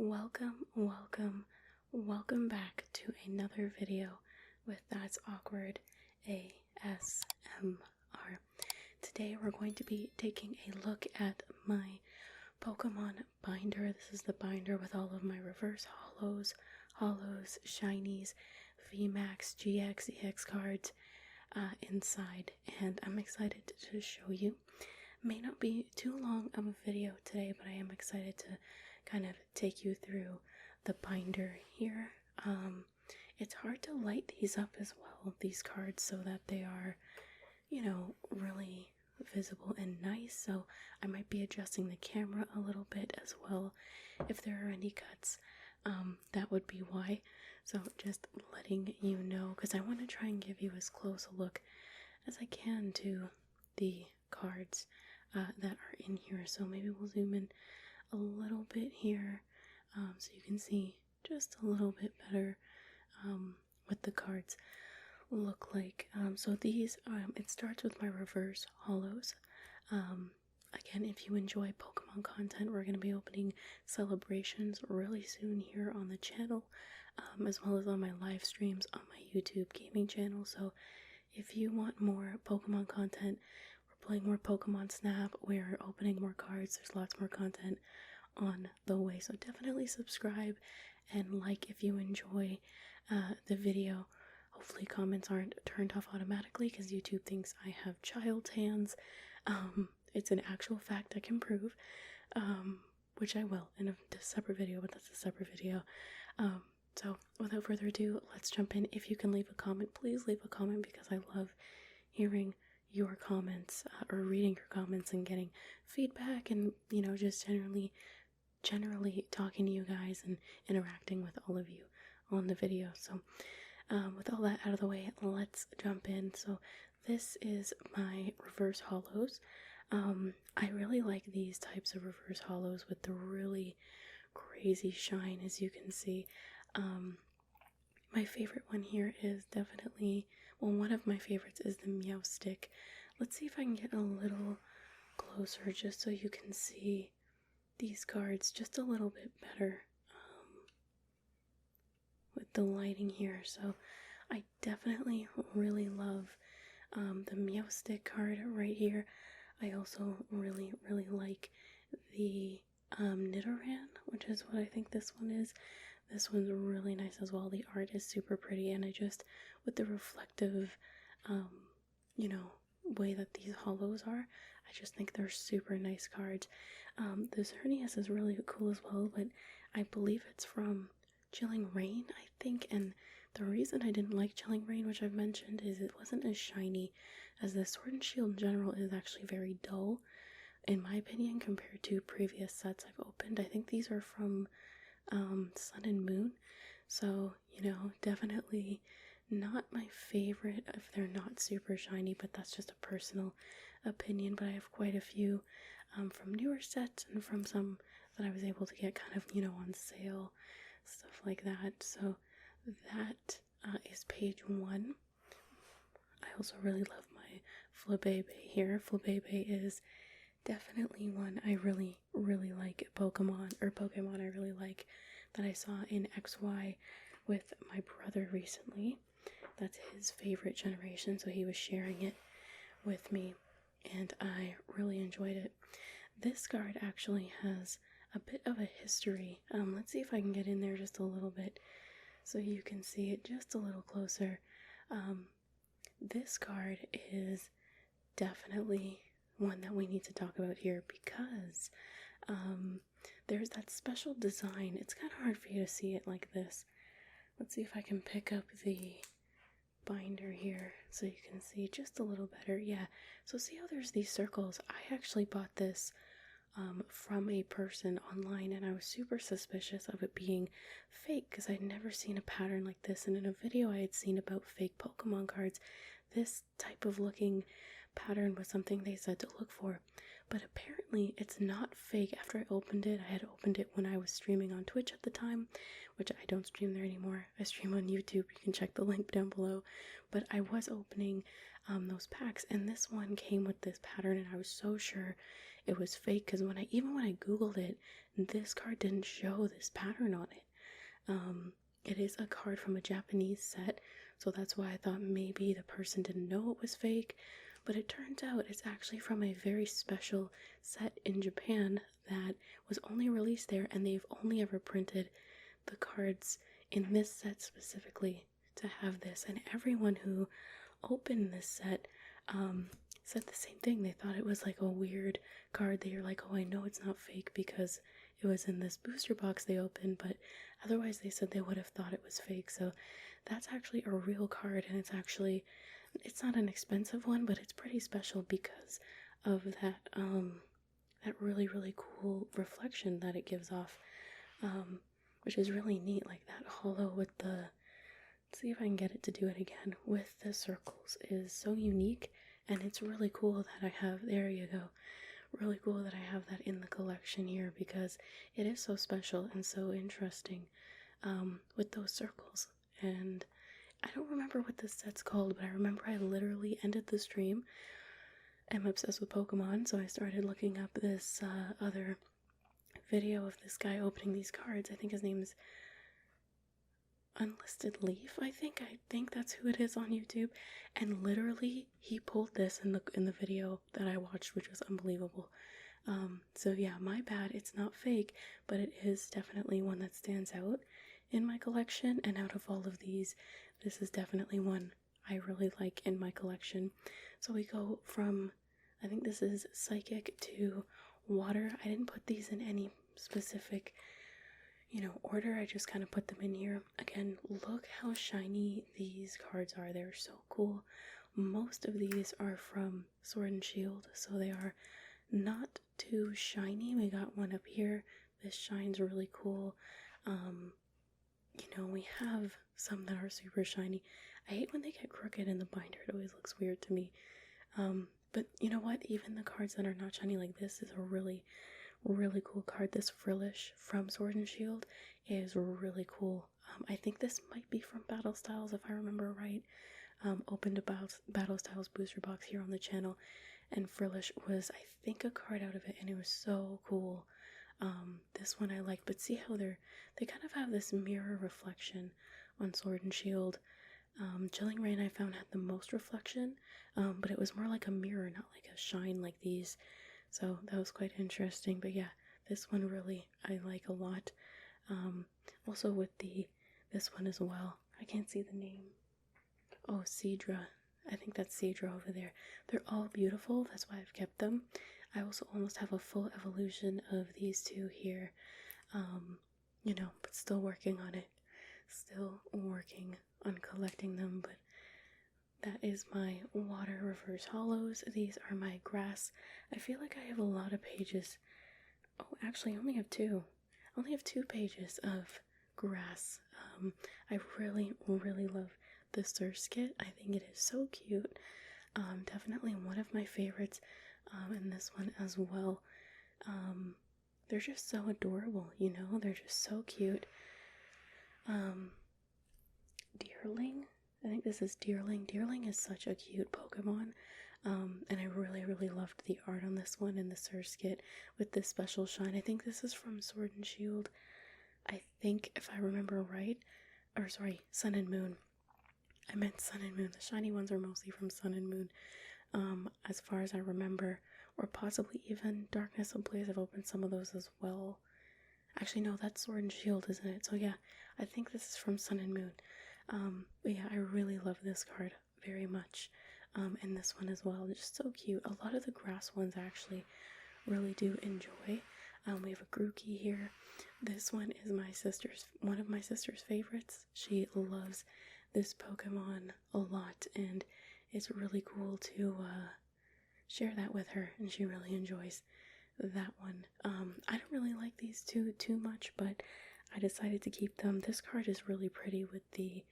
Welcome back to another video with That's Awkward ASMR. Today we're going to be taking a look at my Pokemon binder. This is the binder with all of my reverse holos, shinies, VMAX, GX, EX cards inside, and I'm excited to show you. May not be too long of a video today, but I am excited to kind of take you through the binder here. It's hard to light these up as well, these cards, so that they are, really visible and nice. So I might be adjusting the camera a little bit as well. If there are any cuts, that would be why. So just letting you know, because I want to try and give you as close a look as I can to the cards that are in here. So maybe we'll zoom in a little bit here so you can see just a little bit better what the cards look like. So these, it starts with my reverse holos. Again, if you enjoy Pokemon content, we're going to be opening celebrations really soon here on the channel, as well as on my live streams on my YouTube gaming channel. So if you want more Pokemon content, we're playing more Pokemon Snap, we're opening more cards, there's lots more content on the way. So definitely subscribe and like if you enjoy the video. Hopefully comments aren't turned off automatically because YouTube thinks I have child's hands. It's an actual fact I can prove, which I will in a separate video, but that's a separate video. So without further ado, let's jump in. If you can leave a comment, please leave a comment, because I love hearing your comments or reading your comments and getting feedback, and just generally talking to you guys and interacting with all of you on the video. So with all that out of the way, let's jump in. So this is my reverse holos. I really like these types of reverse holos with the really crazy shine, as you can see. My favorite one here is definitely, one of my favorites is the Meowstic. Let's see if I can get a little closer just so you can see these cards just a little bit better with the lighting here. So I definitely really love the Meowstic card right here. I also really like the Nidoran, which is what I think this one is. This one's really nice as well. The art is super pretty, and I just, with the reflective, way that these holos are, I just think they're super nice cards. The Xerneas is really cool as well, but I believe it's from Chilling Reign, I think, and the reason I didn't like Chilling Reign, which I've mentioned, is it wasn't as shiny as the Sword and Shield in general is actually very dull, in my opinion, compared to previous sets I've opened. I think these are from Sun and Moon, so definitely not my favorite if they're not super shiny, but that's just a personal opinion. But I have quite a few from newer sets and from some that I was able to get kind of on sale, stuff like that. So that is page 1. I also really love my Flabebe here. Flabebe is definitely one I really like. Pokemon I really like that I saw in XY with my brother recently. That's his favorite generation, so he was sharing it with me, and I really enjoyed it. This card actually has a bit of a history. Let's see if I can get in there just a little bit so you can see it just a little closer. This card is definitely one that we need to talk about here, because there's that special design. It's kind of hard for you to see it like this. Let's see if I can pick up the binder here so you can see just a little better. Yeah, so see how there's these circles? I actually bought this from a person online, and I was super suspicious of it being fake because I'd never seen a pattern like this, and in a video I had seen about fake Pokemon cards, this type of looking pattern was something they said to look for. But apparently it's not fake. After I opened it, I had opened it when I was streaming on Twitch at the time, which I don't stream there anymore. I stream on YouTube. You can check the link down below. But I was opening those packs, and this one came with this pattern, and I was so sure it was fake because when I googled it, this card didn't show this pattern on it. It is a card from a Japanese set, so that's why I thought maybe the person didn't know it was fake, but it turns out it's actually from a very special set in Japan that was only released there, and they've only ever printed the cards in this set specifically to have this, and everyone who opened this set said the same thing. They thought it was like a weird card. They were like, oh, I know it's not fake because it was in this booster box they opened, but otherwise they said they would have thought it was fake. So that's actually a real card, and it's not an expensive one, but it's pretty special because of that really, really cool reflection that it gives off, which is really neat. Like that holo with the, let's see if I can get it to do it again, with the circles is so unique, and it's really cool that I have, there you go, really cool that I have that in the collection here because it is so special and so interesting with those circles. And I don't remember what this set's called, but I remember I literally ended the stream. I'm obsessed with Pokemon, so I started looking up this other video of this guy opening these cards. I think his name is Unlisted Leaf, I think that's who it is on YouTube, and literally he pulled this in the video that I watched, which was unbelievable. So yeah, my bad, it's not fake, but it is definitely one that stands out in my collection, and out of all of these, this is definitely one I really like in my collection. So we go from, I think this is Psychic to Water. I didn't put these in any specific order. I just kind of put them in here. Again, look how shiny these cards are. They're so cool. Most of these are from Sword and Shield, so they are not too shiny. We got one up here. This shines really cool. We have some that are super shiny. I hate when they get crooked in the binder. It always looks weird to me. But you know what? Even the cards that are not shiny like this is a really, really cool card. This Frillish from Sword and Shield is really cool. I think this might be from Battle Styles if I remember right. Opened a Battle Styles booster box here on the channel, and Frillish was, I think, a card out of it, and it was so cool. This one I like, but see how they kind of have this mirror reflection on Sword and Shield. Chilling Rain I found had the most reflection, but it was more like a mirror, not like a shine like these. So that was quite interesting. But yeah, this one really I like a lot. Also with this one as well. I can't see the name. Oh, Cedra. I think that's Cedra over there. They're all beautiful. That's why I've kept them. I also almost have a full evolution of these two here. But still working on it. Still working on collecting them, but that is my water reverse holos. These are my grass. I feel like I have a lot of pages. Oh, actually, I only have two. I only have 2 pages of grass. I really, really love the Surskit. I think it is so cute. Definitely one of my favorites. And this one as well. They're just so adorable, they're just so cute. Deerling. I think this is Deerling. Deerling is such a cute Pokemon. And I really, really loved the art on this one and the Surskit with this special shine. I think this is from Sword and Shield. I think, if I remember right, or sorry, Sun and Moon. I meant Sun and Moon. The shiny ones are mostly from Sun and Moon, as far as I remember, or possibly even Darkness Ablaze. I've opened some of those as well. Actually, no, that's Sword and Shield, isn't it? So yeah, I think this is from Sun and Moon. But yeah, I really love this card very much. And this one as well, just so cute. A lot of the grass ones I actually really do enjoy. We have a Grookey here. This one is one of my sister's favorites. She loves this Pokemon a lot, and it's really cool to share that with her, and she really enjoys that one. I don't really like these two too much, but I decided to keep them. This card is really pretty with the,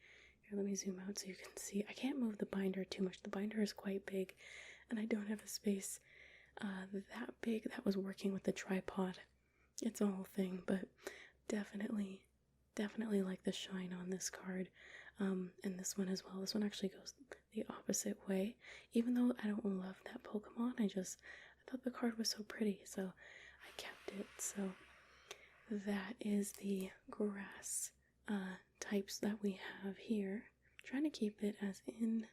here, let me zoom out so you can see. I can't move the binder too much. The binder is quite big, and I don't have a space that big that was working with the tripod. It's a whole thing, but definitely like the shine on this card. and this one as well. This one actually goes the opposite way. Even though I don't love that Pokemon, I thought the card was so pretty, so I kept it. So that is the grass types that we have here. I'm trying to keep it as in.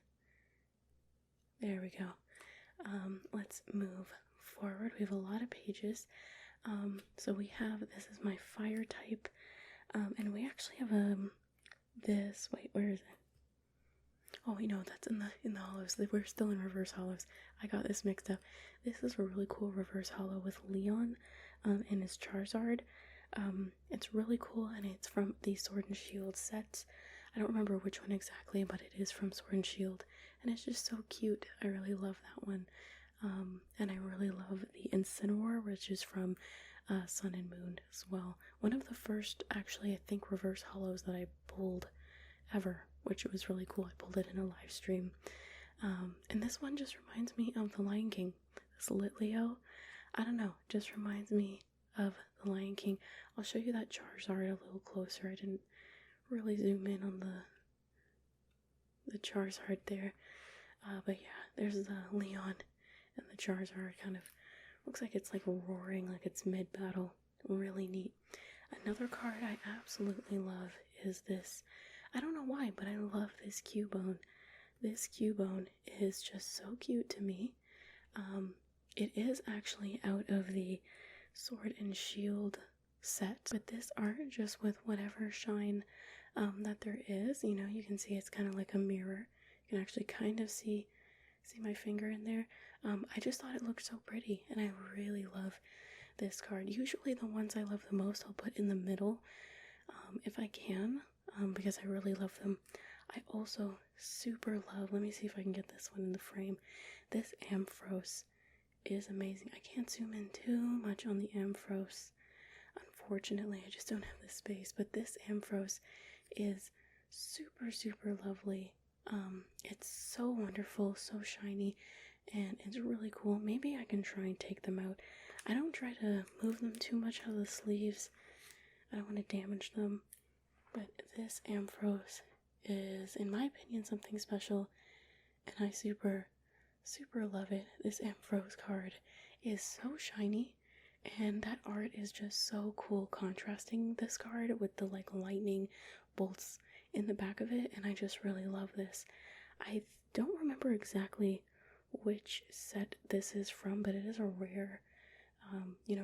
There we go. Let's move forward. We have a lot of pages. So we have, this is my fire type, and we actually have this. Wait, where is it? Oh wait, no, that's in the holos. We're still in reverse holos. I got this mixed up. This is a really cool reverse holo with Leon, and his Charizard. It's really cool, and it's from the Sword and Shield sets. I don't remember which one exactly, but it is from Sword and Shield, and it's just so cute. I really love that one. And I really love the Incineroar, which is from Sun and Moon as well. One of the first, actually, I think, reverse holos that I pulled ever, which was really cool. I pulled it in a live stream. And this one just reminds me of The Lion King. This Litleo, I don't know, just reminds me of The Lion King. I'll show you that Charizard a little closer. I didn't really zoom in on the Charizard there. But yeah, there's the Leon. And the Charizard kind of looks like it's like roaring, like it's mid-battle. Really neat. Another card I absolutely love is this. I don't know why, but I love this Cubone. This Cubone is just so cute to me. It is actually out of the Sword and Shield set, but this art just with whatever shine that there is. You know, you can see it's kind of like a mirror. You can actually kind of see my finger in there. I just thought it looked so pretty, and I really love this card. Usually the ones I love the most I'll put in the middle if I can, because I really love them. I also super love, let me see if I can get this one in the frame. This Ampharos is amazing. I can't zoom in too much on the Ampharos. Unfortunately, I just don't have the space, but this Ampharos is super, super lovely. It's so wonderful, so shiny, and it's really cool. Maybe I can try and take them out. I don't try to move them too much out of the sleeves. I don't want to damage them. But this Ampharos is, in my opinion, something special, and I super, super love it. This Ampharos card is so shiny, and that art is just so cool, contrasting this card with the like lightning bolts in the back of it, and I just really love this. I don't remember exactly which set this is from, but it is a rare,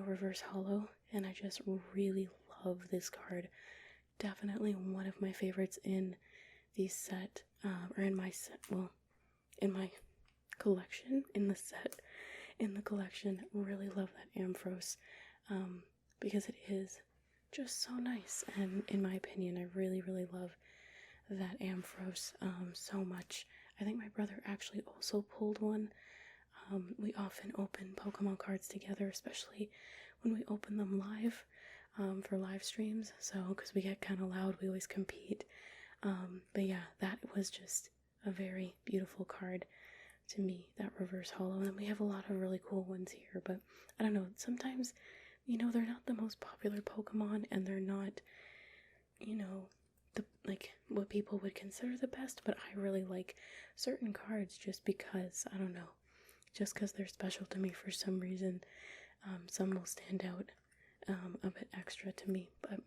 reverse holo, and I just really love this card. Definitely one of my favorites in the set, or in my set, well, in my collection, in the collection. Really love that Ampharos, because it is just so nice, and in my opinion, I really, really love that Ampharos so much. I think my brother actually also pulled one. We often open Pokemon cards together, especially when we open them live for live streams, so because we get kind of loud, we always compete. But yeah, that was just a very beautiful card to me, that reverse holo. And then we have a lot of really cool ones here, but I don't know, sometimes, they're not the most popular Pokemon, and they're not, what people would consider the best, but I really like certain cards just because, I don't know, just because they're special to me for some reason. Some will stand out a bit extra to me. But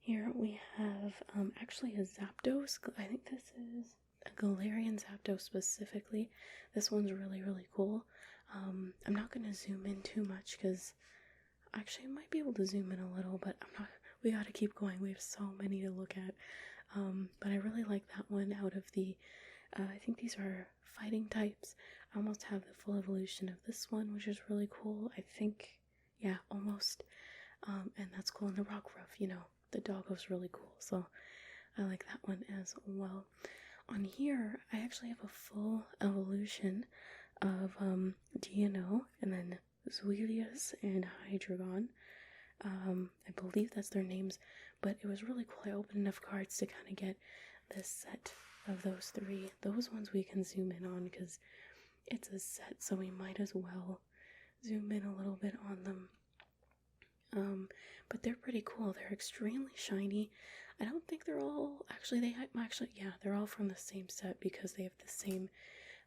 here we have actually a Zapdos. I think this is a Galarian Zapdos specifically. This one's really, really cool. I'm not going to zoom in too much because actually I might be able to zoom in a little, but I'm not. We gotta keep going. We have so many to look at. But I really like that one out of the, I think these are fighting types. I almost have the full evolution of this one, which is really cool. I think, yeah, almost. And that's cool. And the Rockruff, the doggo's really cool. So I like that one as well. On here, I actually have a full evolution of Dino, and then Zuilius and Hydreigon. I believe that's their names, but it was really cool. I opened enough cards to kind of get this set of those three. Those ones we can zoom in on because it's a set, so we might as well zoom in a little bit on them. but they're pretty cool. They're extremely shiny. I don't think they're all, yeah, they're all from the same set because they have the same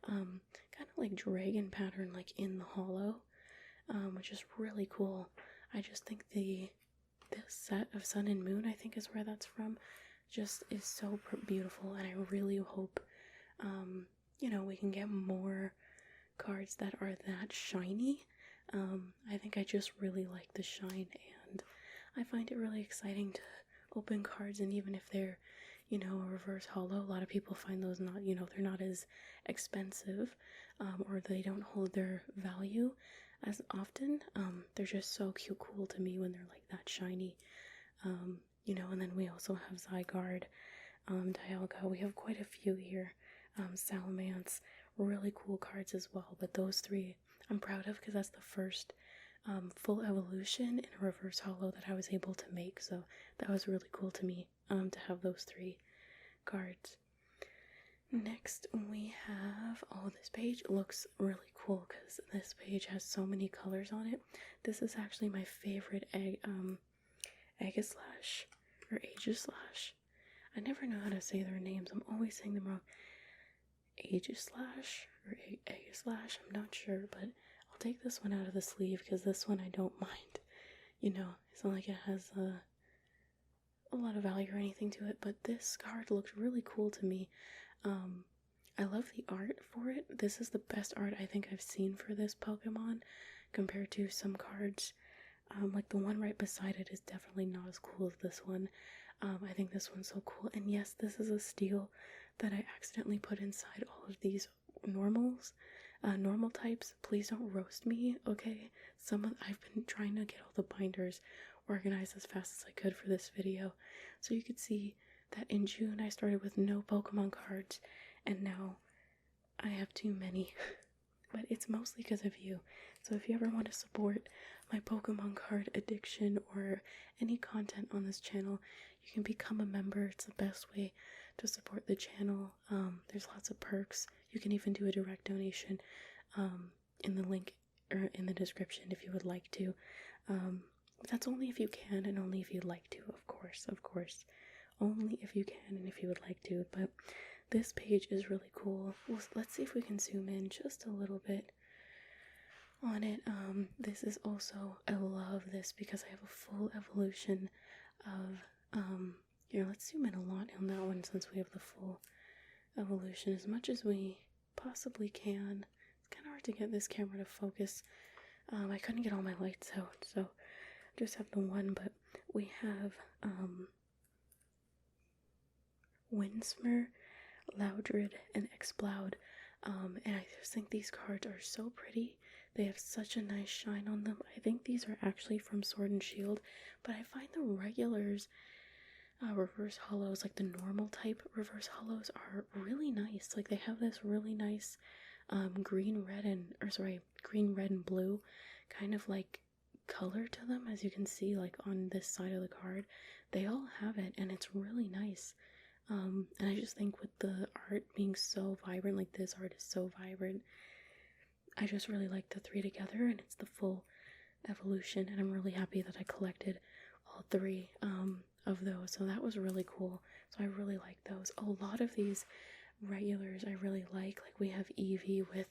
kind of like dragon pattern like in the holo, which is really cool. I just think this set of Sun and Moon, I think is where that's from, just is so beautiful, and I really hope you know, we can get more cards that are that shiny. I think I just really like the shine, and I find it really exciting to open cards, and even if they're, you know, a reverse holo, a lot of people find those not, you know, they're not as expensive, or they don't hold their value as often. They're just so cool to me when they're like that shiny. You know, and then we also have Zygarde, Dialga, we have quite a few here, Salamence, really cool cards as well, but those three I'm proud of because that's the first full evolution in a reverse holo that I was able to make, so that was really cool to me, to have those three cards. Next we have, oh, this page looks really cool because this page has so many colors on it. This is actually my favorite Aegislash, or Aegislash. I never know how to say their names, I'm always saying them wrong. Aegislash or Aegislash, I'm not sure, but I'll take this one out of the sleeve because this one I don't mind. You know, it's not like it has a lot of value or anything to it, but this card looks really cool to me. I love the art for it. This is the best art I think I've seen for this Pokemon compared to some cards. Like the one right beside it is definitely not as cool as this one. I think this one's so cool. And yes, this is a steal that I accidentally put inside all of these normals, normal types. Please don't roast me, okay? I've been trying to get all the binders organized as fast as I could for this video. So you could see that in June I started with no Pokemon cards, and now I have too many. But it's mostly because of you. So if you ever want to support my Pokemon card addiction or any content on this channel, you can become a member. It's the best way to support the channel. There's lots of perks. You can even do a direct donation in the link or in the description if you would like to. That's only if you can and only if you'd like to, of course. Only if you can and if you would like to. But this page is really cool. Well, let's see if we can zoom in just a little bit on it. This is also, I love this because I have a full evolution of, here, let's zoom in a lot on that one since we have the full evolution as much as we possibly can. It's kind of hard to get this camera to focus. I couldn't get all my lights out, so I just have the one, but we have, Winsmer, Loudred, and Exploud, and I just think these cards are so pretty. They have such a nice shine on them. I think these are actually from Sword and Shield, but I find the regulars, reverse holos, like the normal type reverse holos, are really nice. Like they have this really nice green, red, and blue kind of like color to them, as you can see like on this side of the card. They all have it, and it's really nice. And I just think with the art being so vibrant, like this art is so vibrant, I just really like the three together, and it's the full evolution, and I'm really happy that I collected all three of those, so that was really cool. So I really like those. A lot of these regulars I really like we have Eevee with,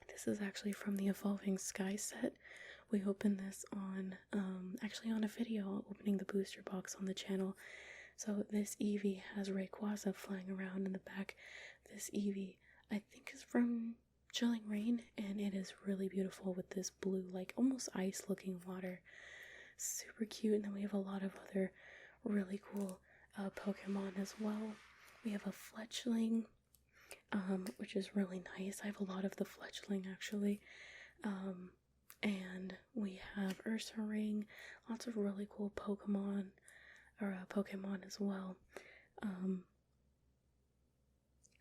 this is actually from the Evolving Sky set. We opened this on, actually on a video opening the booster box on the channel. So this Eevee has Rayquaza flying around in the back. This Eevee, I think, is from Chilling Reign, and it is really beautiful with this blue, like almost ice looking water. Super cute. And then we have a lot of other really cool Pokemon as well. We have a Fletchling, which is really nice. I have a lot of the Fletchling actually. And we have Ursaring, lots of really cool Pokemon as well.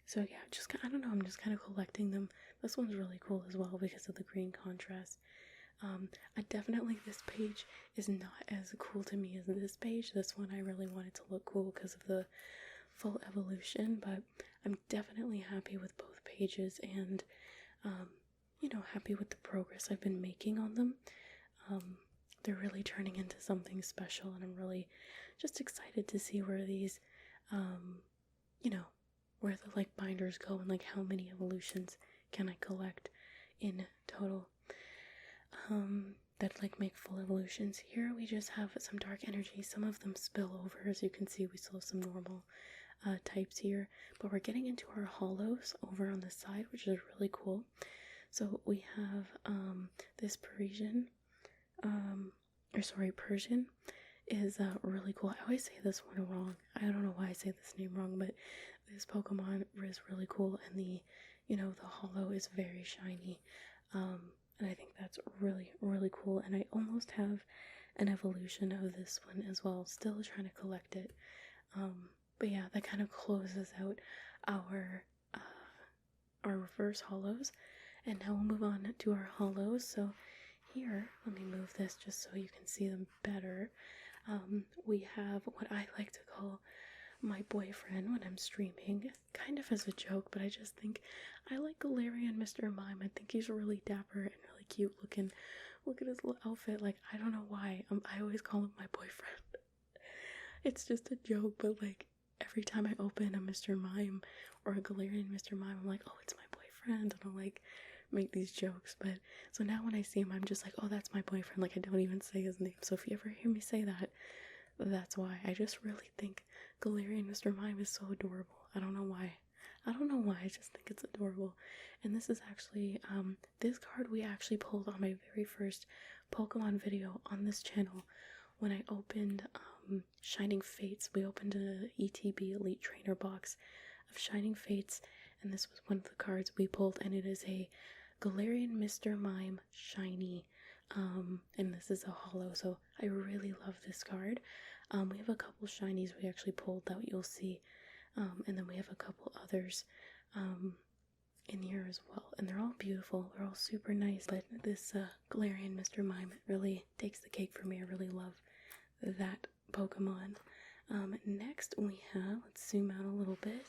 So yeah, just, I don't know, I'm just kind of collecting them. This one's really cool as well because of the green contrast. This page is not as cool to me as this page. This one I really wanted to look cool because of the full evolution, but I'm definitely happy with both pages, and you know, happy with the progress I've been making on them. they're really turning into something special, and I'm really just excited to see where these, you know, where the like binders go, and like how many evolutions can I collect in total. That like make full evolutions. Here we just have some dark energy. Some of them spill over, as you can see. We still have some normal types here, but we're getting into our holos over on the side, which is really cool. So we have this Persian is really cool. I always say this one wrong. I don't know why I say this name wrong, but this Pokemon is really cool, and the holo is very shiny. And I think that's really, really cool. And I almost have an evolution of this one as well. Still trying to collect it. But yeah, that kind of closes out our reverse holos. And now we'll move on to our holos. So here, let me move this just so you can see them better. We have what I like to call my boyfriend when I'm streaming, kind of as a joke, but I just think I like Galarian Mr. Mime. I think he's really dapper and really cute looking. Look at his little outfit. Like, I don't know why. I always call him my boyfriend. It's just a joke, but like every time I open a Mr. Mime or a Galarian Mr. Mime, I'm like, oh, it's my boyfriend, and I'll like make these jokes. But so now when I see him, I'm just like, oh, that's my boyfriend. Like, I don't even say his name. So if you ever hear me say that, that's why. I just really think Galarian Mr. Mime is so adorable. I don't know why. I just think it's adorable. And this is actually, this card we actually pulled on my very first Pokemon video on this channel when I opened Shining Fates. We opened an ETB Elite Trainer box of Shining Fates, and this was one of the cards we pulled, and it is a Galarian Mr. Mime Shiny. And this is a holo, so I really love this card. We have a couple shinies we actually pulled that you'll see, and then we have a couple others in here as well, and they're all beautiful. They're all super nice, but this Galarian Mr. Mime really takes the cake for me. I really love that Pokemon. Next we have, let's zoom out a little bit.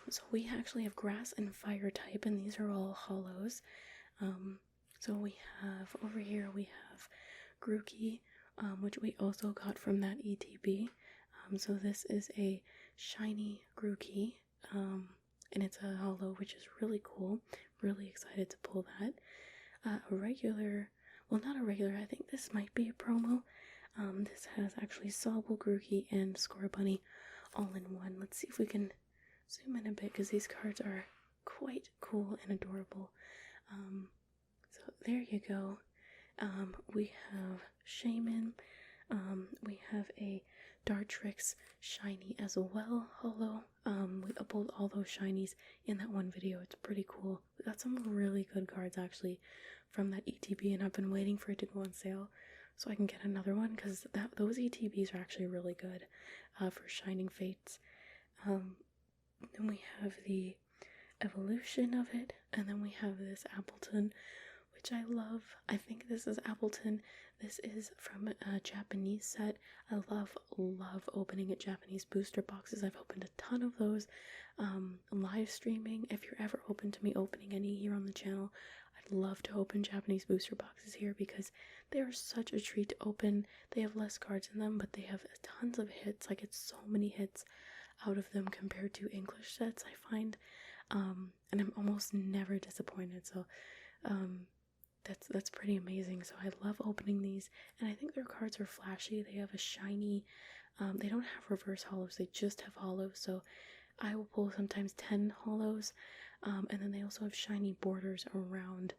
So we actually have grass and fire type, and these are all holos. So we have, over here we have Grookey, which we also got from that ETB. So this is a shiny Grookey, and it's a holo, which is really cool. Really excited to pull that. A regular, well, not a regular, I think this might be a promo. This has actually Sobble, Grookey, and Scorbunny all in one. Let's see if we can zoom in a bit, because these cards are quite cool and adorable. So there you go. We have Shaman. We have a Dartrix shiny as well, holo. We upload all those shinies in that one video. It's pretty cool. We got some really good cards actually from that ETB, and I've been waiting for it to go on sale so I can get another one, because those ETBs are actually really good for Shining Fates. Then we have the evolution of it, and then we have this Appleton, which I love. I think this is Appleton. This is from a Japanese set. I love opening at Japanese booster boxes. I've opened a ton of those. Live streaming, if you're ever open to me opening any here on the channel, I'd love to open Japanese booster boxes here, because they are such a treat to open. They have less cards in them, but they have tons of hits. I get so many hits out of them compared to English sets, I find. And I'm almost never disappointed. So that's pretty amazing. So I love opening these, and I think their cards are flashy. They have a shiny, they don't have reverse holos, they just have holos. So I will pull sometimes 10 holos, and then they also have shiny borders around,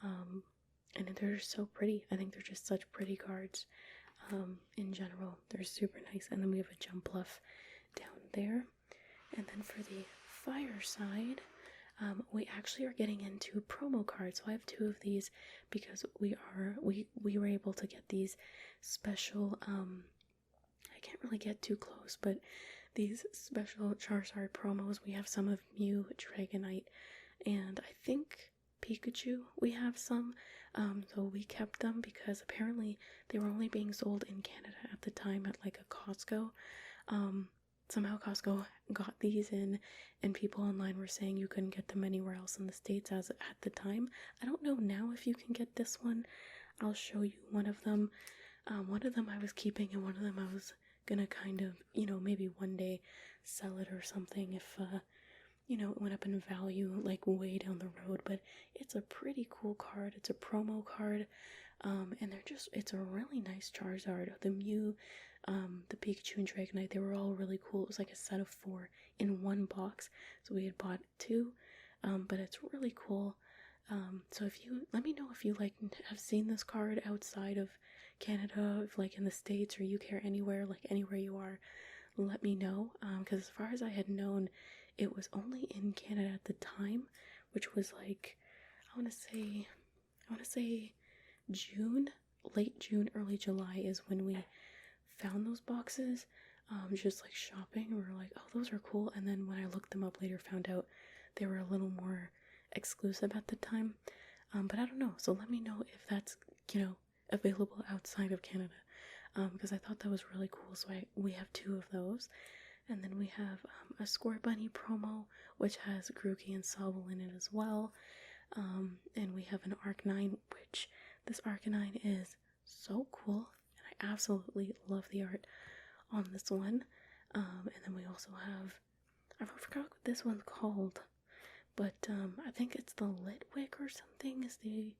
and they're so pretty. I think they're just such pretty cards. In general, they're super nice. And then we have a Jumpluff down there. And then for the fire side, we actually are getting into promo cards. So I have 2 of these because we were able to get these special, I can't really get too close, but these special Charizard promos. We have some of Mew, Dragonite, and I think Pikachu we have some. So we kept them because apparently they were only being sold in Canada at the time at like a Costco. Somehow Costco got these in, and people online were saying you couldn't get them anywhere else in the States as at the time. I don't know now if you can get this one. I'll show you one of them. One of them I was keeping, and one of them I was gonna kind of, you know, maybe one day sell it or something if, you know, it went up in value, like way down the road. But it's a pretty cool card. It's a promo card, and it's a really nice Charizard. The Mew, the Pikachu and Dragonite, they were all really cool. It was like a set of 4 in one box, so we had bought 2, but it's really cool. So if you, let me know if you like have seen this card outside of Canada, if like in the States or UK or anywhere, like anywhere you are, let me know, because as far as I had known, it was only in Canada at the time, which was like, I want to say June, late June, early July is when we found those boxes, just like shopping, and we were like, oh, those are cool. And then when I looked them up later, found out they were a little more exclusive at the time, but I don't know, so let me know if that's, you know, available outside of Canada, because I thought that was really cool. So we have 2 of those, and then we have a Score Bunny promo, which has Grookey and Sobble in it as well, and we have an Arcanine, which this Arcanine is so cool, and I absolutely love the art on this one, and then we also have, I forgot what this one's called, but I think it's the Litwick or something is the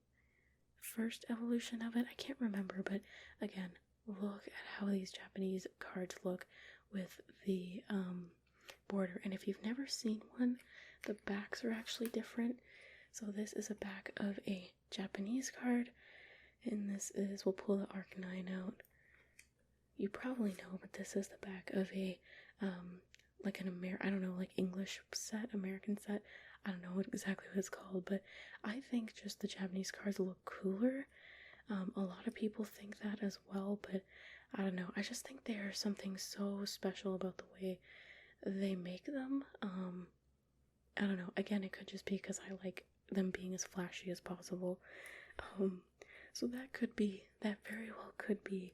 first evolution of it. I can't remember, but again, look at how these Japanese cards look with the border. And if you've never seen one, the backs are actually different. So this is a back of a Japanese card, and this is, we'll pull the Arcanine out. You probably know, but this is the back of a like an I don't know, like English set, American set. I don't know exactly what it's called, but I think just the Japanese cards look cooler. A lot of people think that as well, but I don't know. I just think there's something so special about the way they make them. I don't know. Again, it could just be because I like them being as flashy as possible. So that very well could be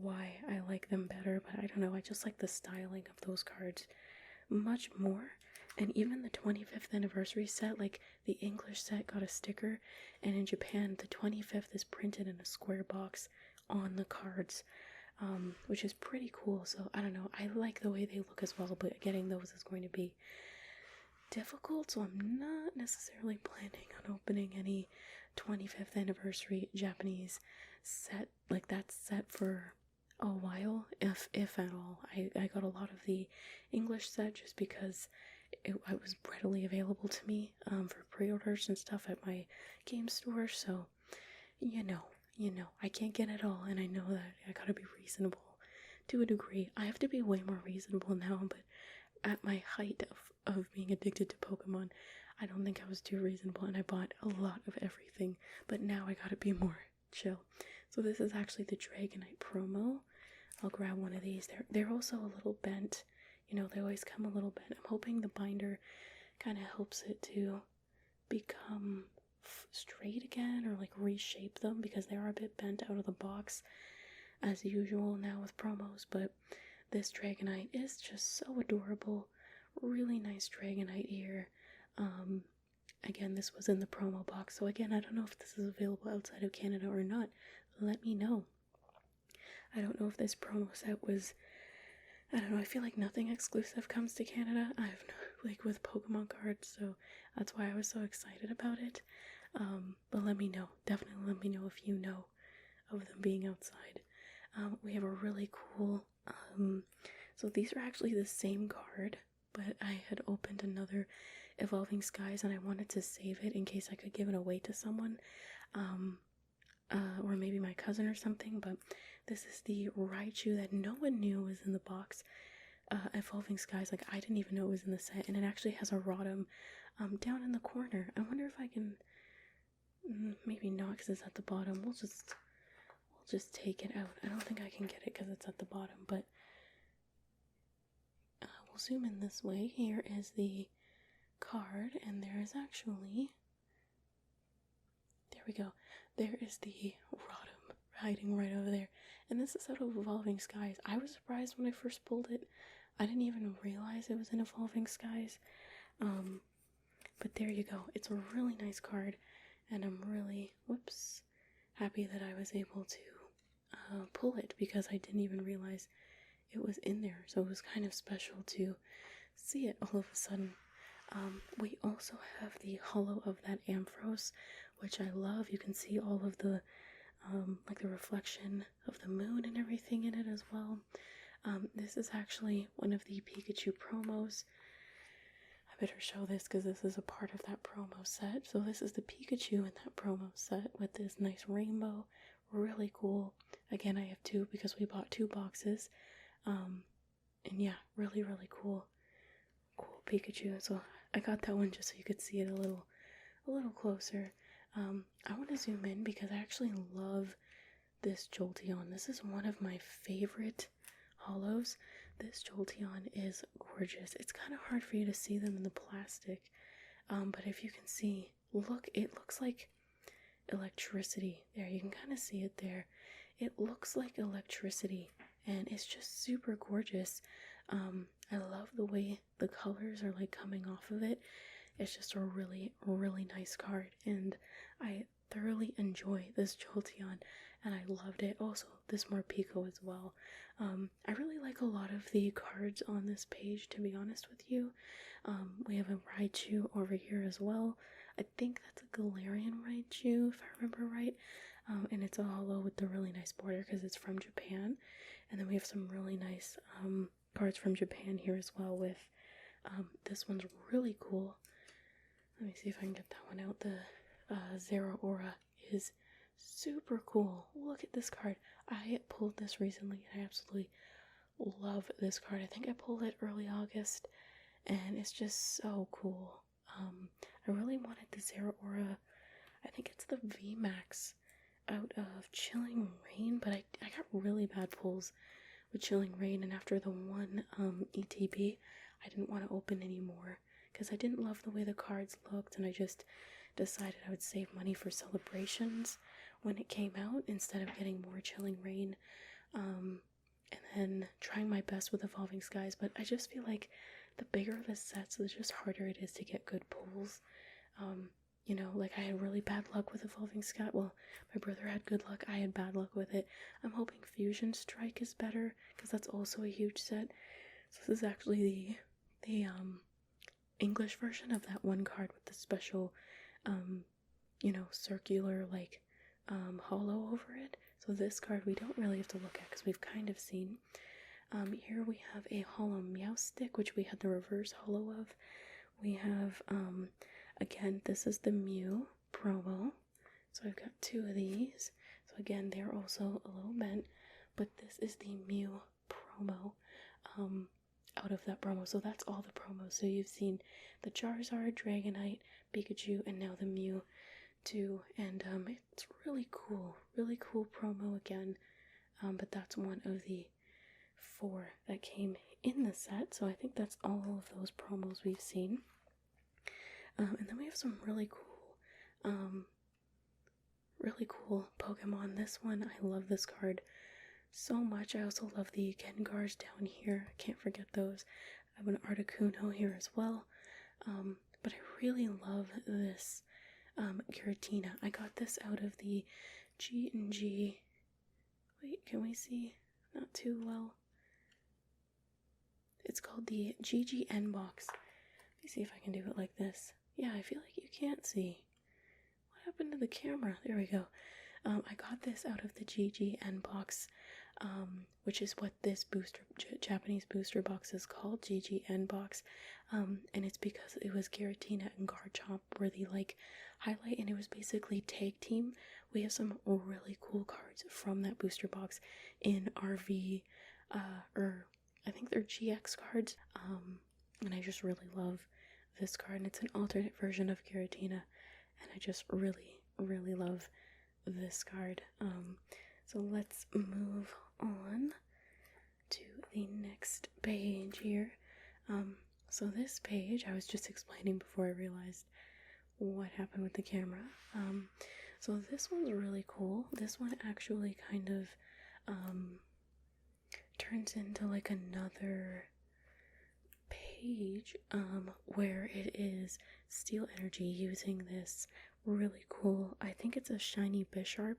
why I like them better, but I don't know. I just like the styling of those cards much more. And even the 25th anniversary set, like the English set got a sticker, and in Japan the 25th is printed in a square box on the cards, which is pretty cool. So I don't know, I like the way they look as well, but getting those is going to be difficult, so I'm not necessarily planning on opening any 25th anniversary Japanese set, like that set, for a while, if at all. I got a lot of the English set just because it was readily available to me for pre-orders and stuff at my game store, so you know, I can't get it all, and I know that I gotta be reasonable to a degree. I have to be way more reasonable now, but at my height of being addicted to Pokemon, I don't think I was too reasonable, and I bought a lot of everything, but now I gotta be more chill. So this is actually the Dragonite promo. I'll grab one of these. They're also a little bent. You know, they always come a little bent. I'm hoping the binder kind of helps it to become straight again, or like reshape them, because they are a bit bent out of the box as usual now with promos. But this Dragonite is just so adorable. Really nice Dragonite here. Again, this was in the promo box, so again, I don't know if this is available outside of Canada or not. Let me know. I don't know if this promo set was, I don't know, I feel like nothing exclusive comes to Canada. I have no, like with Pokemon cards, so that's why I was so excited about it. But let me know. Definitely let me know if you know of them being outside. We have a really cool, so these are actually the same card, but I had opened another Evolving Skies and I wanted to save it in case I could give it away to someone, or maybe my cousin or something. But this is the Raichu that no one knew was in the box, Evolving Skies. Like, I didn't even know it was in the set, and it actually has a Rotom down in the corner. I wonder if I can, maybe not because it's at the bottom. We'll just take it out. I don't think I can get it because it's at the bottom, but we'll zoom in this way. Here is the card, and there is actually, there we go, there is the Rotom hiding right over there, and this is out of Evolving Skies. I was surprised when I first pulled it. I didn't even realize it was in Evolving Skies, but there you go. It's a really nice card, and I'm really, whoops, happy that I was able to pull it, because I didn't even realize it was in there. So it was kind of special to see it all of a sudden. We also have the holo of that Ampharos, which I love. You can see all of the like the reflection of the moon and everything in it as well. This is actually one of the Pikachu promos. I better show this because this is a part of that promo set. So this is the Pikachu in that promo set with this nice rainbow. Really cool. Again, I have two because we bought 2 boxes. And yeah, really, really cool. Cool Pikachu. So I got that one just so you could see it a little closer. I want to zoom in because I actually love this Jolteon. This is one of my favorite holos. This Jolteon is gorgeous. It's kind of hard for you to see them in the plastic, but if you can see, look, it looks like electricity. There, you can kind of see it there. It looks like electricity, and it's just super gorgeous. I love the way the colors are like coming off of it. It's just a really, really nice card, and I thoroughly enjoy this Jolteon, and I loved it. Also, this Morpeko as well. I really like a lot of the cards on this page, to be honest with you. We have a Raichu over here as well. I think that's a Galarian Raichu, if I remember right. And it's a holo with the really nice border because it's from Japan. And then we have some really nice cards from Japan here as well with this one's really cool. Let me see if I can get that one out. The Zero Aura is super cool. Look at this card. I pulled this recently and I absolutely love this card. I think I pulled it early August and it's just so cool. I really wanted the Zero Aura. I think it's the VMAX out of Chilling Rain, but I got really bad pulls with Chilling Rain, and after the one ETB, I didn't want to open anymore because I didn't love the way the cards looked, and I just decided I would save money for celebrations when it came out instead of getting more Chilling Rain, and then trying my best with Evolving Skies. But I just feel like the bigger the sets, the just harder it is to get good pulls. You know, like I had really bad luck with Evolving Sky. Well, my brother had good luck. I had bad luck with it. I'm hoping Fusion Strike is better because that's also a huge set. So this is actually the English version of that one card with the special, you know, circular like holo over it. So this card we don't really have to look at because we've kind of seen. Here we have a holo Meowstic, which we had the reverse holo of. We have again, this is the Mew promo. So I've got 2 of these. So again, they're also a little bent, but this is the Mew promo out of that promo. So that's all the promos. So you've seen the Charizard, Dragonite, Pikachu, and now the Mew too. And it's really cool promo again. But that's one of the 4 that came in the set. So I think that's all of those promos we've seen. And then we have some really cool Pokemon. This one, I love this card so much. I also love the Gengars down here. I can't forget those. I have an Articuno here as well. But I really love this Giratina. I got this out of the G&G. Wait, can we see? Not too well. It's called the GGN box. Let me see if I can do it like this. Yeah, I feel like you can't see. What happened to the camera? There we go. I got this out of the GGN box, which is what this Japanese booster box is called, GGN box. And it's because it was Giratina and Garchomp were the like highlight, and it was basically tag team. We have some really cool cards from that booster box in RV, or I think they're GX cards. And I just really love this card, and it's an alternate version of Giratina, and I just really love this card. So let's move on to the next page here. So this page I was just explaining before I realized what happened with the camera. So this one's really cool. This one actually kind of turns into like another page where it is Steel Energy using this really cool. I think it's a shiny Bisharp.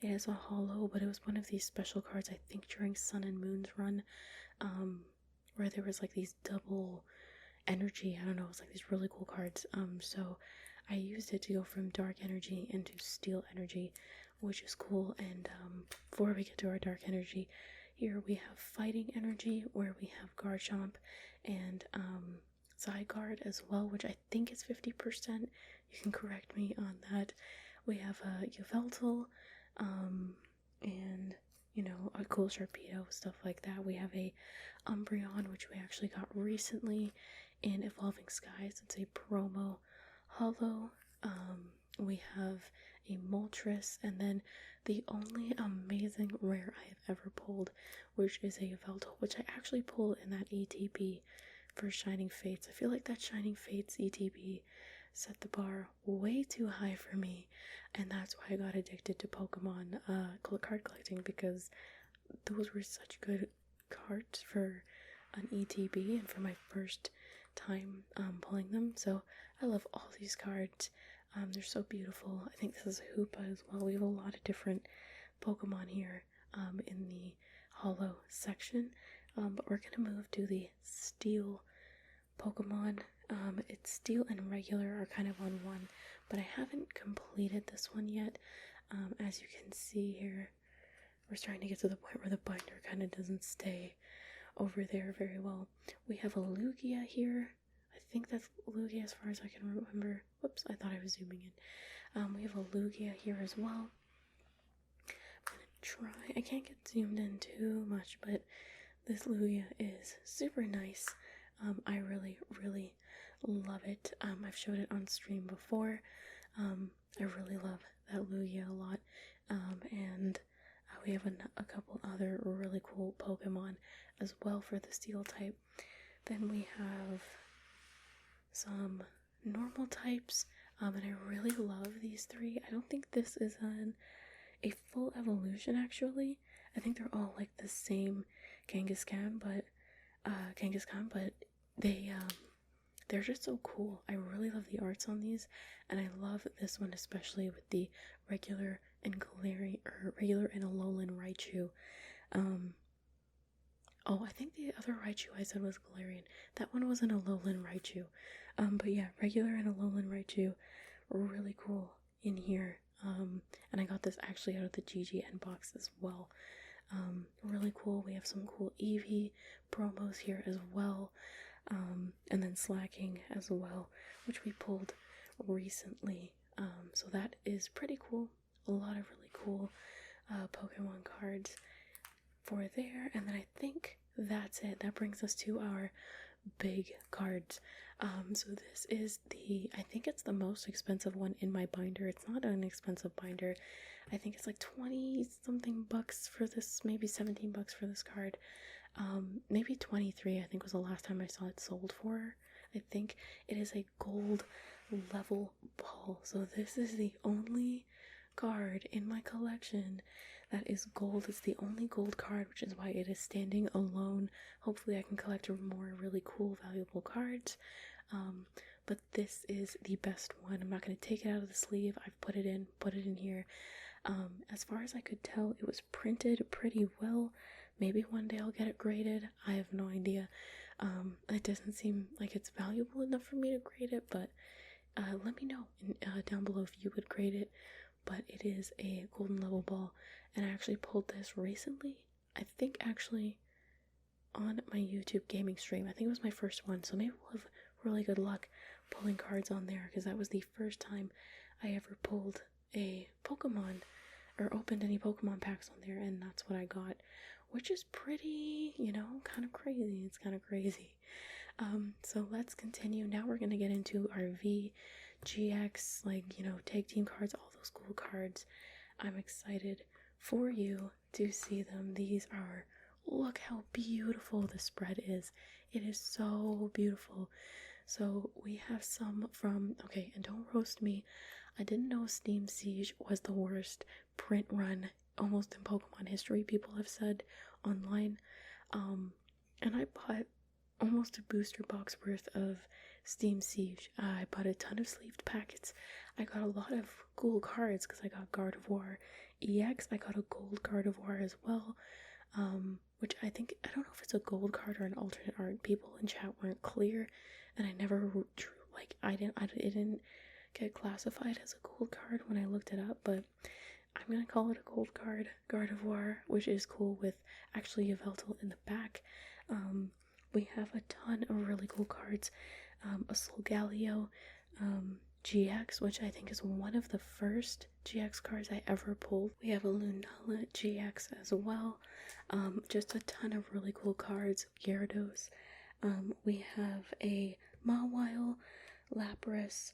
It is a holo, but it was one of these special cards, I think during Sun and Moon's run, where there was like these double energy, I don't know, it was like these really cool cards. So I used it to go from dark energy into steel energy, which is cool. And before we get to our dark energy, here we have fighting energy, where we have Garchomp and Zygarde as well, which I think is 50%. You can correct me on that. We have a Yveltal, and you know, a cool Sharpedo, stuff like that. We have a Umbreon, which we actually got recently in Evolving Skies. It's a promo holo. We have a Moltres, and then the only amazing rare I have ever pulled, which is a Yveltal, which I actually pulled in that ETB for Shining Fates. I feel like that Shining Fates ETB set the bar way too high for me, and that's why I got addicted to Pokemon card collecting, because those were such good cards for an ETB and for my first time pulling them. So I love all these cards. They're so beautiful. I think this is a Hoopa as well. We have a lot of different Pokemon here in the holo section, but we're gonna move to the steel Pokemon. It's steel and regular are kind of on one, but I haven't completed this one yet. As you can see here, we're starting to get to the point where the binder kind of doesn't stay over there very well. We have a Lugia here. I think that's Lugia as far as I can remember. Whoops, I thought I was zooming in. We have a Lugia here as well. I'm gonna try. I can't get zoomed in too much, but this Lugia is super nice. I really, really love it. I've showed it on stream before. I really love that Lugia a lot. And we have a couple other really cool Pokemon as well for the steel type. Then we have some normal types, and I really love these three. I don't think this is a full evolution actually. I think they're all like the same Kangaskhan, but they're just so cool. I really love the arts on these, and I love this one especially with the regular and Alolan Raichu. Oh, I think the other Raichu I said was Galarian. That one was an Alolan Raichu. But yeah, regular and Alolan Raichu were really cool in here. And I got this actually out of the GGN box as well. Really cool. We have some cool Eevee promos here as well. And then Slacking as well, which we pulled recently. So that is pretty cool. A lot of really cool Pokemon cards for there. And then I think that's it. That brings us to our big cards. So this is I think it's the most expensive one in my binder. It's not an expensive binder. I think it's like 20 something bucks for this, maybe 17 bucks for this card. Maybe 23 I think was the last time I saw it sold for. I think it is a gold level ball. So this is the only card in my collection that is gold. It's the only gold card, which is why it is standing alone. Hopefully I can collect more really cool, valuable cards. But this is the best one. I'm not going to take it out of the sleeve. I've put it in here. As far as I could tell, it was printed pretty well. Maybe one day I'll get it graded. I have no idea. It doesn't seem like it's valuable enough for me to grade it, but let me know down below if you would grade it. But it is a golden level ball, and I actually pulled this recently. I think actually on my YouTube gaming stream. I think it was my first one, so maybe we'll have really good luck pulling cards on there, because that was the first time I ever pulled a Pokemon or opened any Pokemon packs on there, and that's what I got, which is pretty, kind of crazy. It's kind of crazy. So let's continue. Now we're going to get into our VGX, tag team cards, all those cool cards. I'm excited for you to see them. Look how beautiful the spread is. It is so beautiful. So we have some from, okay, and don't roast me, I didn't know Steam Siege was the worst print run almost in Pokemon history, people have said online. And I bought almost a booster box worth of Steam Siege. I bought a ton of sleeved packets. I got a lot of cool cards because I got Gardevoir EX. I got a gold Gardevoir as well, which I don't know if it's a gold card or an alternate art. People in chat weren't clear, and I never drew, like, it didn't get classified as a gold card when I looked it up, but I'm gonna call it a gold card, Gardevoir, which is cool with actually Yveltal in the back. We have a ton of really cool cards. A Solgaleo GX, which I think is one of the first GX cards I ever pulled. We have a Lunala GX as well. Just a ton of really cool cards. Gyarados. We have a Mawile, Lapras,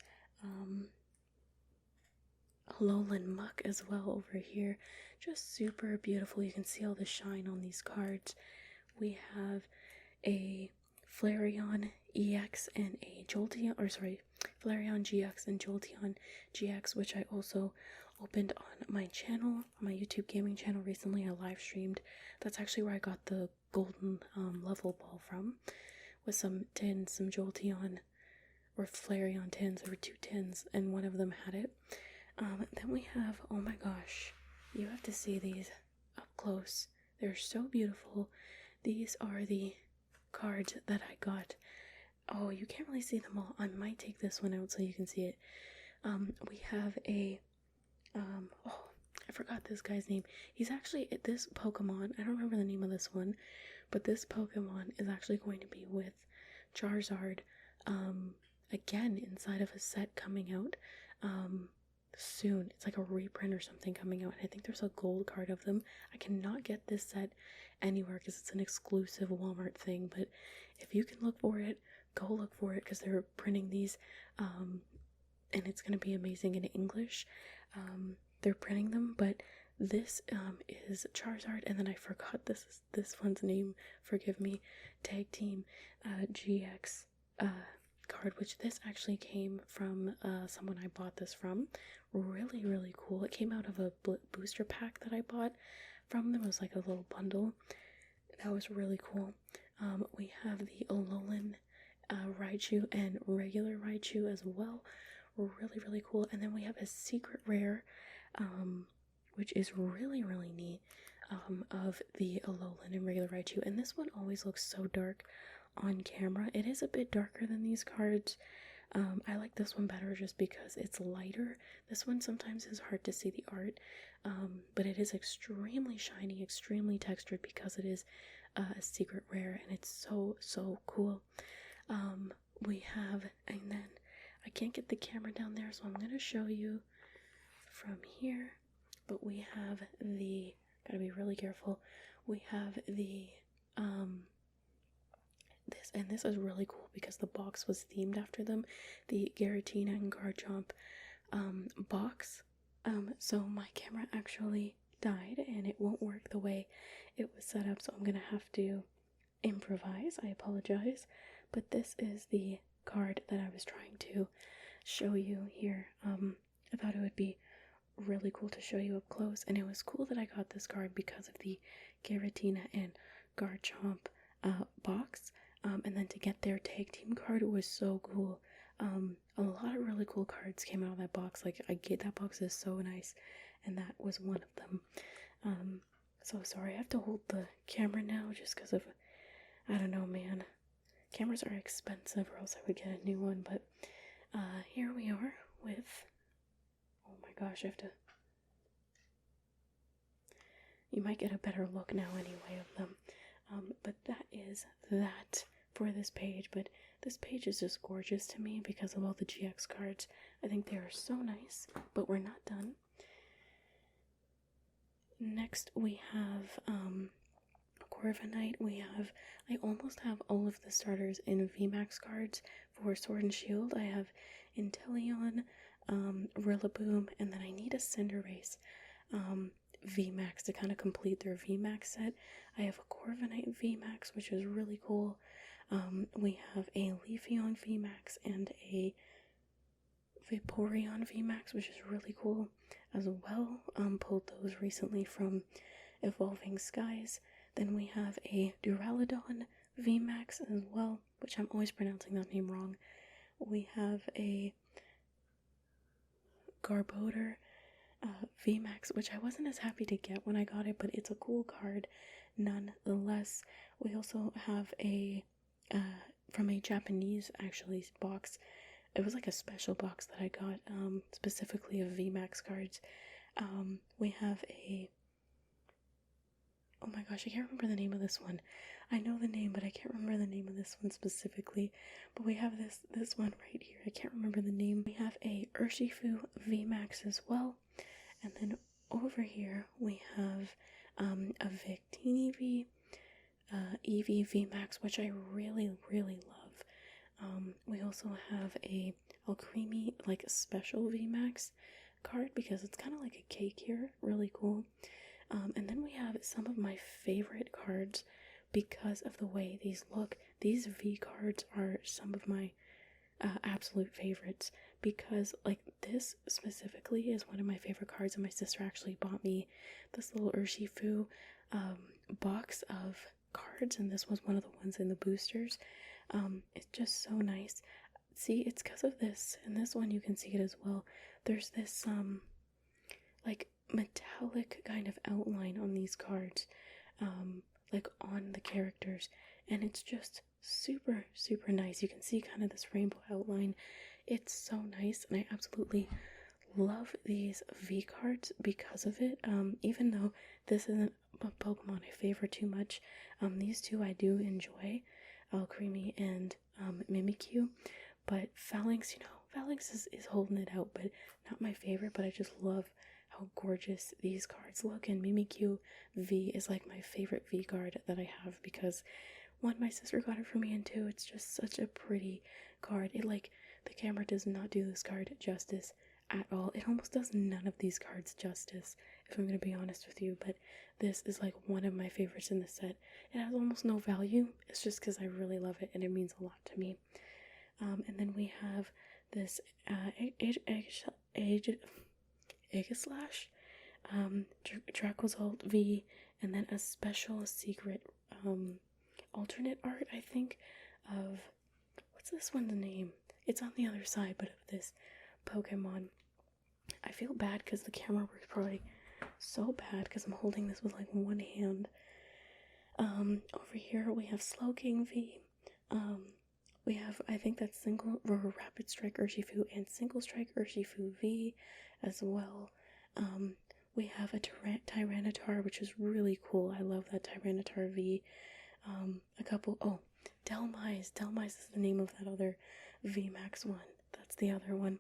Alolan Muck as well over here. Just super beautiful. You can see all the shine on these cards. We have a Flareon EX and a Jolteon, Flareon GX and Jolteon GX, which I also opened on my channel, on my YouTube gaming channel recently. I live streamed. That's actually where I got the golden level ball from, with some tins, some Jolteon or Flareon tins. There were 2 tins and one of them had it. Then we have, oh my gosh, you have to see these up close. They're so beautiful. These are the cards that I got. Oh, you can't really see them all. I might take this one out so you can see it. We have a, oh, I forgot this guy's name. He's actually, this Pokemon, I don't remember the name of this one, but this Pokemon is actually going to be with Charizard, again, inside of a set coming out, soon. It's like a reprint or something coming out. I think there's a gold card of them. I cannot get this set anywhere because it's an exclusive Walmart thing, but if you can look for it, go look for it because they're printing these, and it's going to be amazing in English. They're printing them, but this is Charizard, and then I forgot this one's name, forgive me, Tag Team GX card, which this actually came from someone I bought this from. Really, really cool. It came out of a booster pack that I bought from them. It was like a little bundle. That was really cool. We have the Alolan Raichu and regular Raichu as well. Really, really cool. And then we have a secret rare, which is really, really neat, of the Alolan and regular Raichu. And this one always looks so dark on camera. It is a bit darker than these cards. I like this one better just because it's lighter. This one sometimes is hard to see the art, but it is extremely shiny, extremely textured because it is a secret rare, and it's so cool. We have, and then I can't get the camera down there, so I'm going to show you from here, but we have the, gotta be really careful, we have the, this is really cool because the box was themed after them, the Giratina and Garchomp box. So my camera actually died and it won't work the way it was set up, so I'm gonna have to improvise. I apologize, but this is the card that I was trying to show you here. I thought it would be really cool to show you up close, and it was cool that I got this card because of the Giratina and Garchomp box. And then to get their tag team card, it was so cool. A lot of really cool cards came out of that box. Like, that box is so nice, and that was one of them. So sorry, I have to hold the camera now just because of, I don't know, man. Cameras are expensive, or else I would get a new one, but here we are with, oh my gosh, I have to, you might get a better look now anyway of them. But that is that for this page, but this page is just gorgeous to me because of all the GX cards. I think they are so nice, but we're not done. Next we have Corviknight. I almost have all of the starters in VMAX cards for Sword and Shield. I have Inteleon, Rillaboom, and then I need a Cinderace VMAX to kind of complete their VMAX set. I have a Corviknight VMAX, which is really cool. We have a Leafeon VMAX and a Vaporeon VMAX, which is really cool as well. Pulled those recently from Evolving Skies. Then we have a Duraludon VMAX as well, which I'm always pronouncing that name wrong. We have a Garbodor VMAX, which I wasn't as happy to get when I got it, but it's a cool card nonetheless. We also have a from a Japanese actually box. It was like a special box that I got specifically of VMAX cards. We have a, oh my gosh, I can't remember the name of this one. I know the name, but I can't remember the name of this one specifically. But we have this one right here. I can't remember the name. We have a Urshifu VMAX as well. And then over here we have a Victini V, Eevee VMAX, which I really, really love. We also have a Alcremie like special VMAX card because it's kind of like a cake here. Really cool. And then we have some of my favorite cards because of the way these look. These V cards are some of my absolute favorites because like this specifically is one of my favorite cards, and my sister actually bought me this little Urshifu box of cards, and this was one of the ones in the boosters. It's just so nice. See, it's because of this, and this one you can see it as well. There's this like metallic kind of outline on these cards, like on the characters, and it's just super nice. You can see kind of this rainbow outline. It's so nice, and I absolutely love these V cards because of it. Even though this isn't a Pokemon I favor too much, these two I do enjoy, Alcremie and Mimikyu. But Phalanx, Phalanx is holding it out, but not my favorite. But I just love how gorgeous these cards look, and Mimikyu V is like my favorite V card that I have because one, my sister got it for me, and two, it's just such a pretty card. It like, the camera does not do this card justice at all. It almost does none of these cards justice, if I'm going to be honest with you, but this is like one of my favorites in the set. It has almost no value. It's just because I really love it and it means a lot to me. And then we have this Aegislash, Dracozolt V, and then a special secret alternate art, I think, of, what's this one's name? It's on the other side, but of this Pokemon. I feel bad because the camera works probably so bad because I'm holding this with like one hand. Over here we have Slowking V. We have, I think that's single or Rapid Strike Urshifu and Single Strike Urshifu V as well. We have a Tyranitar, which is really cool. I love that Tyranitar V. A couple, Delmise. Delmise is the name of that other VMAX one. That's the other one.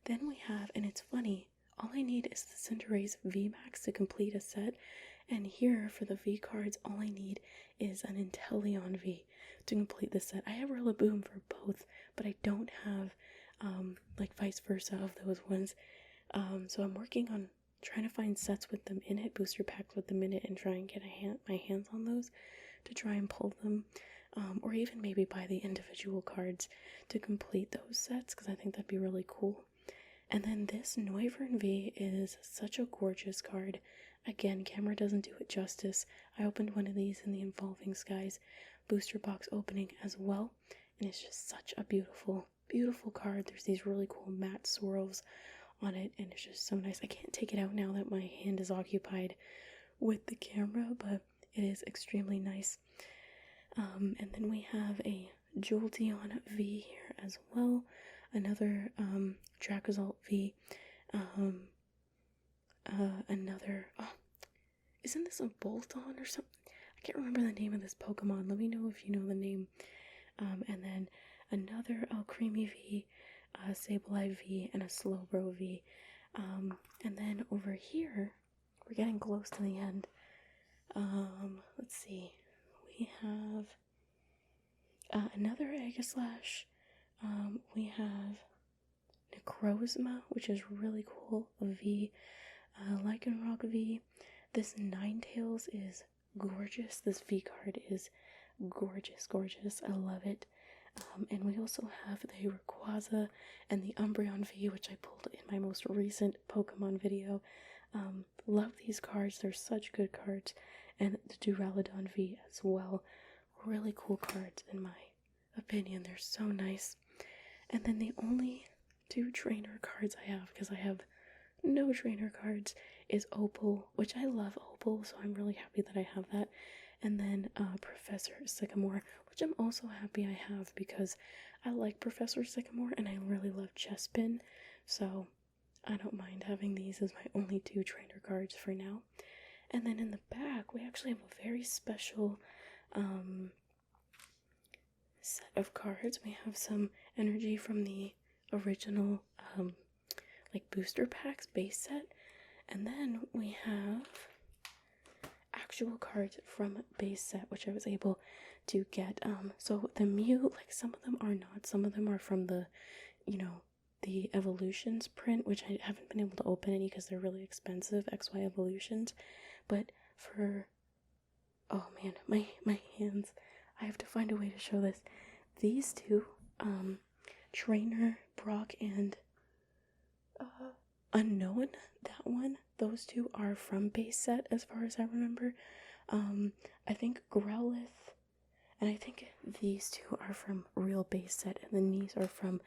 Then we have, and it's funny, all I need is the Cinderace VMAX to complete a set. And here, for the V cards, all I need is an Inteleon V to complete the set. I have Rillaboom for both, but I don't have, like, vice versa of those ones. So I'm working on trying to find sets with them in it, booster packs with them in it, and try and get my hands on those to try and pull them. Or even maybe buy the individual cards to complete those sets, because I think that'd be really cool. And then this Noivern V is such a gorgeous card. Again, camera doesn't do it justice. I opened one of these in the Evolving Skies booster box opening as well, and it's just such a beautiful, beautiful card. There's these really cool matte swirls on it, and it's just so nice. I can't take it out now that my hand is occupied with the camera, but it is extremely nice. And then we have a Jolteon V here as well. Another Dracozolt V. Another, isn't this a Bolton or something? I can't remember the name of this Pokemon. Let me know if you know the name. And then another Alcremie V, Sableye V, and a Slowbro V. And then over here, we're getting close to the end. Let's see. We have another Aegislash. We have Necrozma, which is really cool, a V. Lycanroc V. This Ninetales is gorgeous. This V card is gorgeous. I love it. And we also have the Rayquaza and the Umbreon V, which I pulled in my most recent Pokemon video. Love these cards. They're such good cards. And the Duraludon V as well. really cool cards in my opinion. They're so nice. And then the only 2 trainer cards I have, because I have no trainer cards, is Opal, which I love Opal, so I'm really happy that I have that. And then Professor Sycamore, which I'm also happy I have because I like Professor Sycamore and I really love Chespin, so I don't mind having these as my only 2 trainer cards for now. And then in the back, we actually have a very special set of cards. We have some energy from the original like booster packs base set, and then we have actual cards from base set, which I was able to get. So the Mew, like some of them are not, some of them are from the, you know, the Evolutions print, which I haven't been able to open any because they're really expensive, XY Evolutions. But for, oh man, my hands, I have to find a way to show this. These 2, Trainer, Brock, and Unknown, that one, those 2 are from base set as far as I remember. I think Growlithe, and I think these 2 are from real base set, and then these are from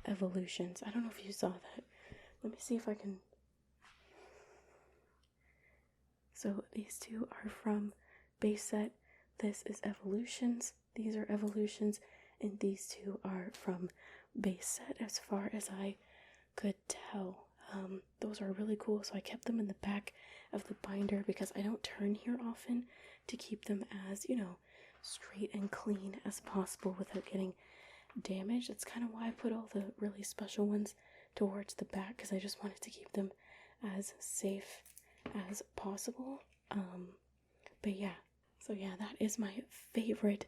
Evolutions. I don't know if you saw that. Let me see if I can. So these 2 are from base set. This is Evolutions. These are Evolutions, and these 2 are from base set as far as I could tell. Those are really cool, so I kept them in the back of the binder because I don't turn here often, to keep them as, you know, straight and clean as possible without getting damaged. That's kind of why I put all the really special ones towards the back, because I just wanted to keep them as safe as possible. But yeah, so yeah, that is my favorite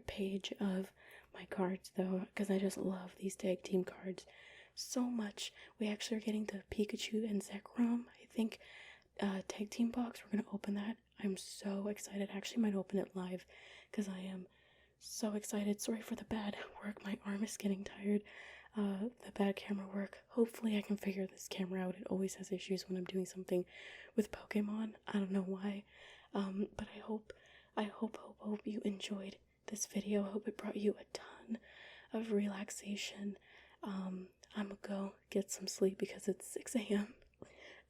page of my cards though, because I just love these tag team cards so much. We actually are getting the Pikachu and Zekrom, I think, tag team box. We're gonna open that. I'm so excited. I actually might open it live because I am so excited. Sorry for the bad work. My arm is getting tired. The bad camera work. Hopefully I can figure this camera out. It always has issues when I'm doing something with Pokemon. I don't know why. But I hope you enjoyed this video. I hope it brought you a ton of relaxation. I'm gonna go get some sleep because it's 6 a.m.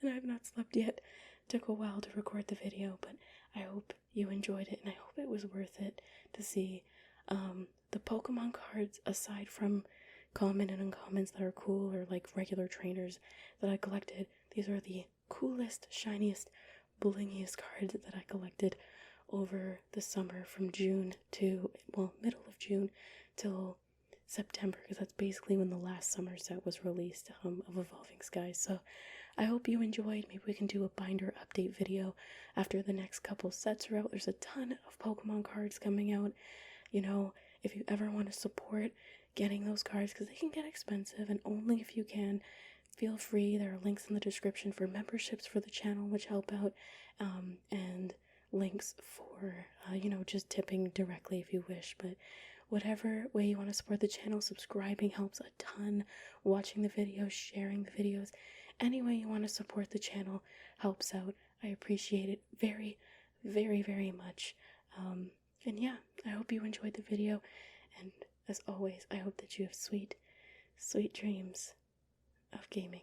and I have not slept yet. Took a while to record the video, but I hope you enjoyed it, and I hope it was worth it to see the Pokemon cards, aside from common and uncommons that are cool, or like regular trainers that I collected. These are the coolest, shiniest, blingiest cards that I collected over the summer, from June to, well, middle of June till September, because that's basically when the last summer set was released of Evolving Skies. So I hope you enjoyed. Maybe we can do a binder update video after the next couple sets are out. There's a ton of Pokemon cards coming out. You know, if you ever want to support getting those cards, because they can get expensive, and only if you can, feel free. There are links in the description for memberships for the channel, which help out, and links for, you know, just tipping directly if you wish. But whatever way you want to support the channel, subscribing helps a ton, watching the videos, sharing the videos, any way you want to support the channel helps out. I appreciate it very, very, very much. And yeah, I hope you enjoyed the video, and as always, I hope that you have sweet, sweet dreams of gaming.